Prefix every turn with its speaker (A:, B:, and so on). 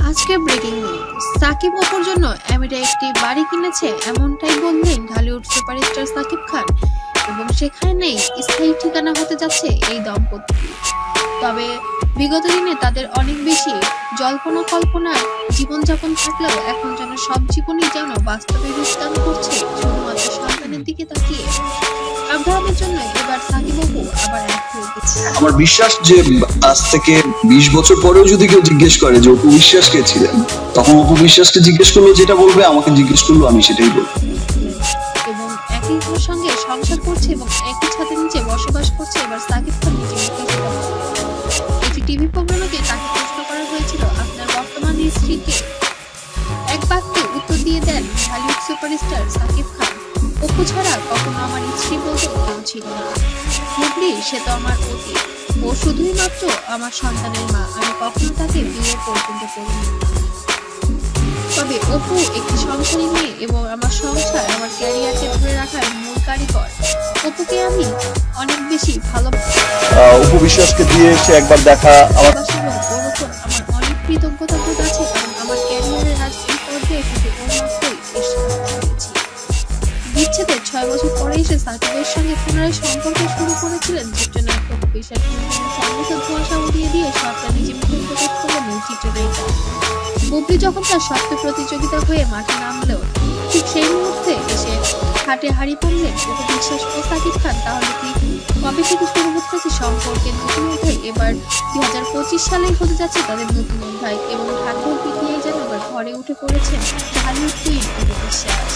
A: আজকে breaking news, Shakib অপুর জন্য আমিরা একটি বাড়ি কিনেছে, এমনটাই বললেন ঢালিউড সুপারস্টার সাকিব খান। এবং সেখানেই স্থায়ী ঠিকানা হতে যাচ্ছে এই দম্পতি। তবে বিগত দিনে তাদের অনেক বেশি জল্পনা কল্পনার জীবনযাপন থাকলেও এখন যেন সব জীবনই যেন বাস্তবে রূপদান করছে, শুধুমাত্র সন্তানের দিকে তাকিয়ে। আব্রাহামের জন্য এবার সাকিব অপু আবার এক হয়ে গেছে।
B: আমার বিশ্বাস যে আজ থেকে 20 বছর পরেও যদি কেউ জিজ্ঞেস করে যে অপু বিশ্বাস কে ছিলেন, তখন অপু বিশ্বাসকে জিজ্ঞেস করলো যেটা বলবে, আমাকে জিজ্ঞেস করলো আমি সেটাই বলবো।
A: এবং একই সঙ্গে সংসার করছে এবং একই ছাদের নিচে বসবাস করছে এবার সাকিব খান নিজে। একটি টিভি প্রোগ্রামে তাকে প্রশ্ন করা হয়েছিল আপনার বর্তমান স্ত্রীকে, এক বাক্যে উত্তর দিয়ে দেন ঢালিউড সুপারস্টার সাকিব খান, অপু ছাড়া কখনো আমার স্ত্রী বলতে কেউ ছিল না। বুবলি সে তো আমার অতীত, ও শুধুই মাত্র আমার সন্তানের মা, আমি কখনো তাকে বিয়ে পর্যন্ত করিনি। তবে অপু একটি সংসারী মেয়ে এবং আমার সংসার আমার ক্যারিয়ারকে ধরে রাখার মূল কারিগর। অপুকে আমি অনেক বেশি ভালোবাসি।
C: অপু বিশ্বাসকে দিয়ে সে একবার দেখা
A: আমার অনেক কৃতজ্ঞতা বোধ আছে, কারণ আমার ক্যারিয়ারের আজ এই পর্যায়ে এসেছে ওর মাত্রই এসেছি। বিচ্ছেদের 6 বছর পরে এসে সাকিবের সঙ্গে পুনরায় সম্পর্ক শুরু করেছিলেন চিত্রনায়ক অপু বিশ্বাস। সংগীত ধোঁয়াশা উড়িয়ে দিয়ে সবটা নিজে মুখে প্রকাশ করলেন এই চিত্রনায়িকা। বুবলি যখন তার শক্ত প্রতিযোগিতা হয়ে মাঠে নামলেও ঠিক সেই মুহূর্তে এসে হাটে হাড়ি পড়লেন অপু বিশ্বাস ও সাকিব খান। তাহলে কি কবে থেকে শুরু হচ্ছে সম্পর্কের নতুন অধ্যায়? এবার 2025 সালেই হতে যাচ্ছে তাদের নতুন অধ্যায় এবং ভাগ্য পিটিয়ে যেন আবার ঘরে উঠে পড়েছেন ঢালিউড কুইন অপু বিশ্বাস।